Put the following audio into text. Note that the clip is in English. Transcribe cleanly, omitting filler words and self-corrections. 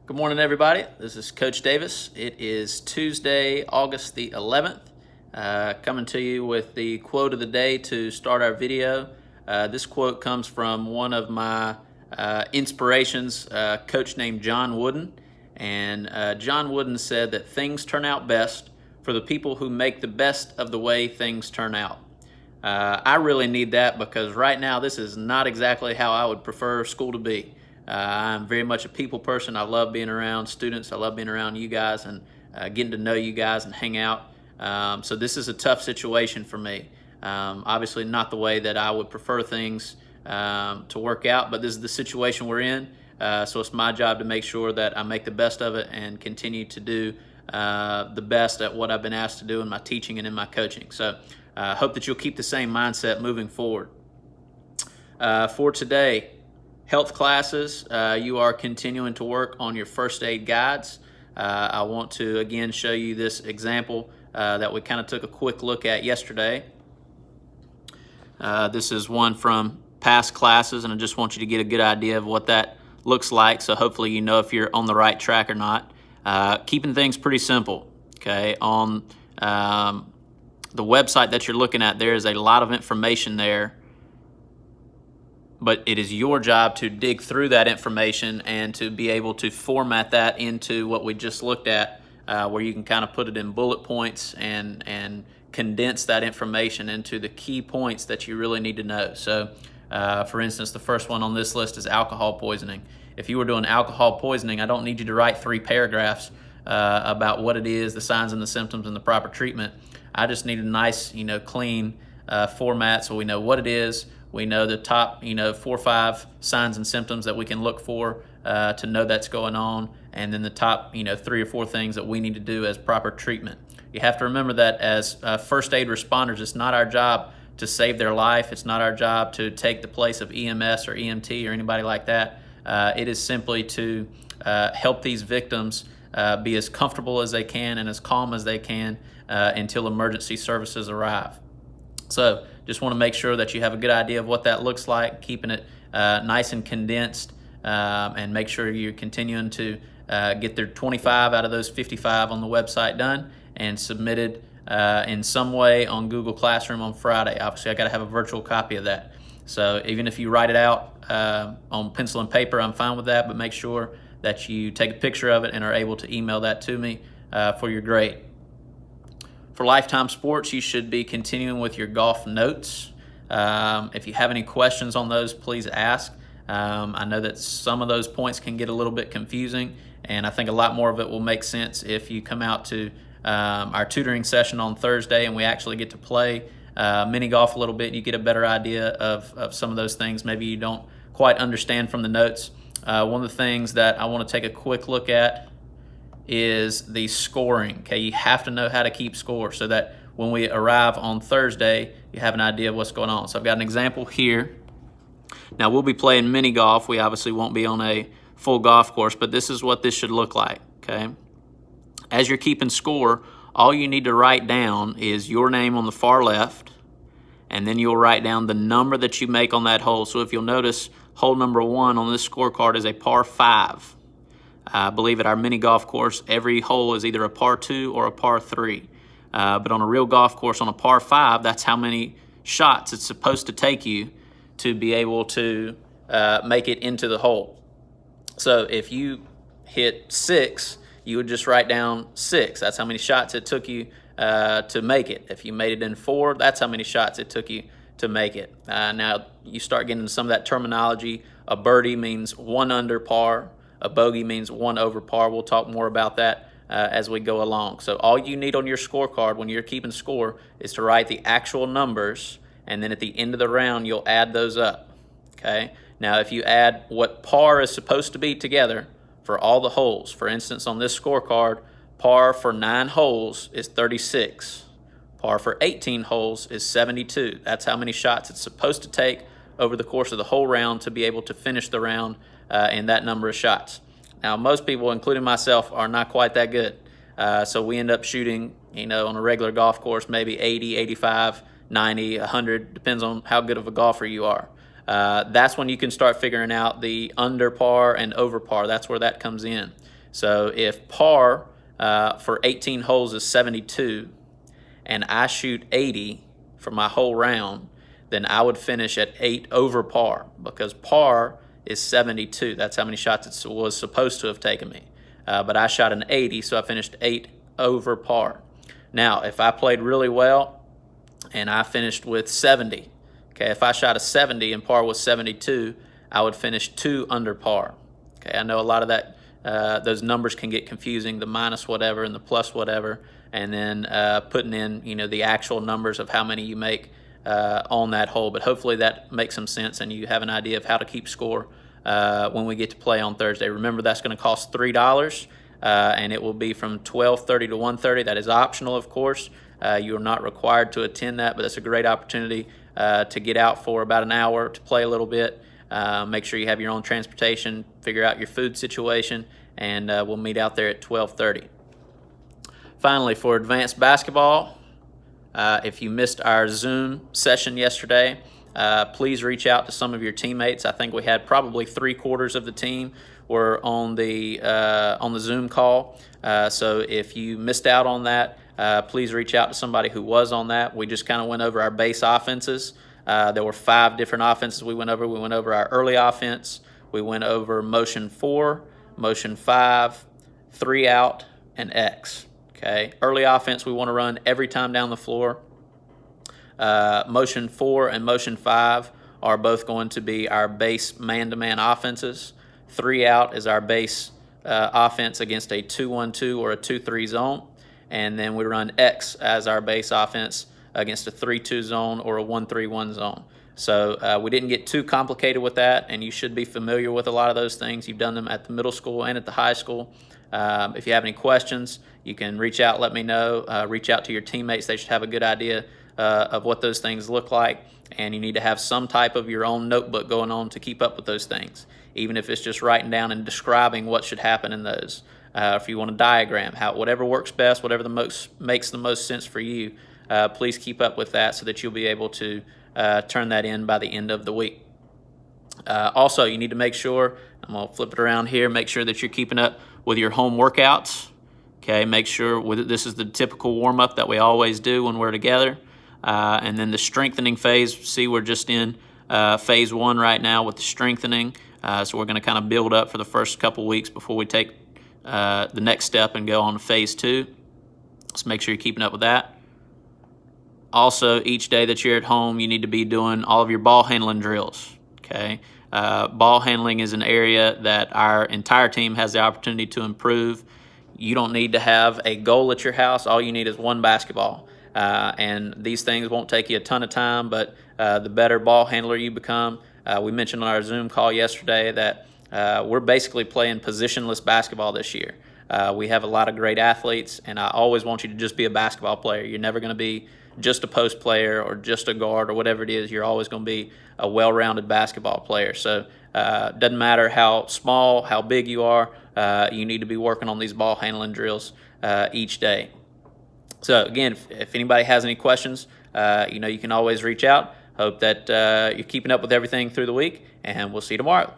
Good morning, everybody. This is Coach Davis. It is Tuesday, August the 11th. Coming to you with the quote of the day to start our video. This quote comes from one of my inspirations, a coach named John Wooden. And John Wooden said that things turn out best for the people who make the best of the way things turn out. I really need that because right now this is not exactly how I would prefer school to be. I'm very much a people person. I love being around students. I love being around you guys and getting to know you guys and hang out. So this is a tough situation for me. Obviously not the way that I would prefer things to work out, but this is the situation we're in. So it's my job to make sure that I make the best of it and continue to do the best at what I've been asked to do in my teaching and in my coaching. So I hope that you'll keep the same mindset moving forward. For today, health classes, you are continuing to work on your first aid guides. I want to again show you this example that we kind of took a quick look at yesterday. This is one from past classes, and I just want you to get a good idea of what that looks like, so hopefully you know if you're on the right track or not. Keeping things pretty simple, okay? On the website that you're looking at, there is a lot of information there, but it is your job to dig through that information and to be able to format that into what we just looked at, where you can kind of put it in bullet points and condense that information into the key points that you really need to know. So, for instance, the first one on this list is alcohol poisoning. If you were doing alcohol poisoning, I don't need you to write 3 paragraphs about what it is, the signs and the symptoms, and the proper treatment. I just need a nice, clean format so we know what it is. We know the top, 4 or 5 signs and symptoms that we can look for to know that's going on, and then the top, 3 or 4 things that we need to do as proper treatment. You have to remember that as first aid responders, it's not our job to save their life. It's not our job to take the place of EMS or EMT or anybody like that. It is simply to help these victims be as comfortable as they can and as calm as they can until emergency services arrive. So just want to make sure that you have a good idea of what that looks like, keeping it nice and condensed, and make sure you're continuing to get their 25 out of those 55 on the website done and submitted in some way on Google Classroom on Friday. Obviously, I got to have a virtual copy of that. So even if you write it out on pencil and paper, I'm fine with that, but make sure that you take a picture of it and are able to email that to me for your grade. For Lifetime Sports, you should be continuing with your golf notes. If you have any questions on those, please ask. I know that some of those points can get a little bit confusing, and I think a lot more of it will make sense if you come out to our tutoring session on Thursday and we actually get to play mini golf a little bit. You get a better idea of some of those things maybe you don't quite understand from the notes. One of the things that I want to take a quick look at is the scoring. Okay, you have to know how to keep score so that when we arrive on Thursday, you have an idea of what's going on. So I've got an example here. Now we'll be playing mini golf. We obviously won't be on a full golf course, but this is what this should look like, okay? As you're keeping score, all you need to write down is your name on the far left, and then you'll write down the number that you make on that hole. So if you'll notice, hole number 1 on this scorecard is a par 5. I believe at our mini golf course, every hole is either a par 2 or a par 3. But on a real golf course, on a par 5, that's how many shots it's supposed to take you to be able to make it into the hole. So if you hit 6, you would just write down 6. That's how many shots it took you to make it. If you made it in 4, that's how many shots it took you to make it. Now, you start getting into some of that terminology. A birdie means 1 under par. A bogey means 1 over par. We'll talk more about that as we go along. So all you need on your scorecard when you're keeping score is to write the actual numbers, and then at the end of the round, you'll add those up, okay? Now, if you add what par is supposed to be together for all the holes, for instance, on this scorecard, par for 9 holes is 36. Par for 18 holes is 72. That's how many shots it's supposed to take over the course of the whole round to be able to finish the round in that number of shots. Now, most people, including myself, are not quite that good. So we end up shooting, on a regular golf course, maybe 80, 85, 90, 100, depends on how good of a golfer you are. That's when you can start figuring out the under par and over par. That's where that comes in. So if par for 18 holes is 72 and I shoot 80 for my whole round, then I would finish at 8 over par, because par is 72. That's how many shots it was supposed to have taken me. But I shot an 80, so I finished 8 over par. Now, if I played really well and I finished with 70, okay, if I shot a 70 and par was 72, I would finish 2 under par. Okay, I know a lot of that, those numbers can get confusing, the minus whatever and the plus whatever, and then putting in, the actual numbers of how many you make on that hole. But hopefully that makes some sense and you have an idea of how to keep score when we get to play on Thursday. Remember, that's going to cost $3, and it will be from 12:30 to 1:30. That is optional, of course. You are not required to attend that, but that's a great opportunity to get out for about an hour to play a little bit. Make sure you have your own transportation, figure out your food situation, and we'll meet out there at 12:30. Finally, for advanced basketball, if you missed our Zoom session yesterday, please reach out to some of your teammates. I think we had probably 3/4 of the team were on the Zoom call. So if you missed out on that, please reach out to somebody who was on that. We just kind of went over our base offenses. There were 5 different offenses we went over. We went over our early offense. We went over motion 4, motion 5, 3 out, and X. Okay, early offense we want to run every time down the floor. Motion 4 and motion 5 are both going to be our base man-to-man offenses. 3 out is our base offense against a 2-1-2 or a 2-3 zone. And then we run X as our base offense against a 3-2 zone or a 1-3-1 zone. So we didn't get too complicated with that, and you should be familiar with a lot of those things. You've done them at the middle school and at the high school. If you have any questions, you can reach out, let me know. Reach out to your teammates. They should have a good idea of what those things look like, and you need to have some type of your own notebook going on to keep up with those things, even if it's just writing down and describing what should happen in those. If you want a diagram, whatever works best, whatever makes the most sense for you, please keep up with that so that you'll be able to turn that in by the end of the week. Also, you need to make sure, I'm going to flip it around here, make sure that you're keeping up with your home workouts. Okay, make sure this is the typical warm-up that we always do when we're together. And then the strengthening phase, see, we're just in phase 1 right now with the strengthening. So we're going to kind of build up for the first couple weeks before we take the next step and go on to phase 2. So make sure you're keeping up with that. Also, each day that you're at home, you need to be doing all of your ball handling drills. Okay, ball handling is an area that our entire team has the opportunity to improve. You don't need to have a goal at your house. All you need is one basketball. And these things won't take you a ton of time, but the better ball handler you become. We mentioned on our Zoom call yesterday that we're basically playing positionless basketball this year. We have a lot of great athletes, and I always want you to just be a basketball player. You're never going to be just a post player or just a guard or whatever it is. You're always going to be a well-rounded basketball player. So it doesn't matter how small, how big you are, you need to be working on these ball handling drills each day. So again, if anybody has any questions, you can always reach out. Hope that you're keeping up with everything through the week, and we'll see you tomorrow.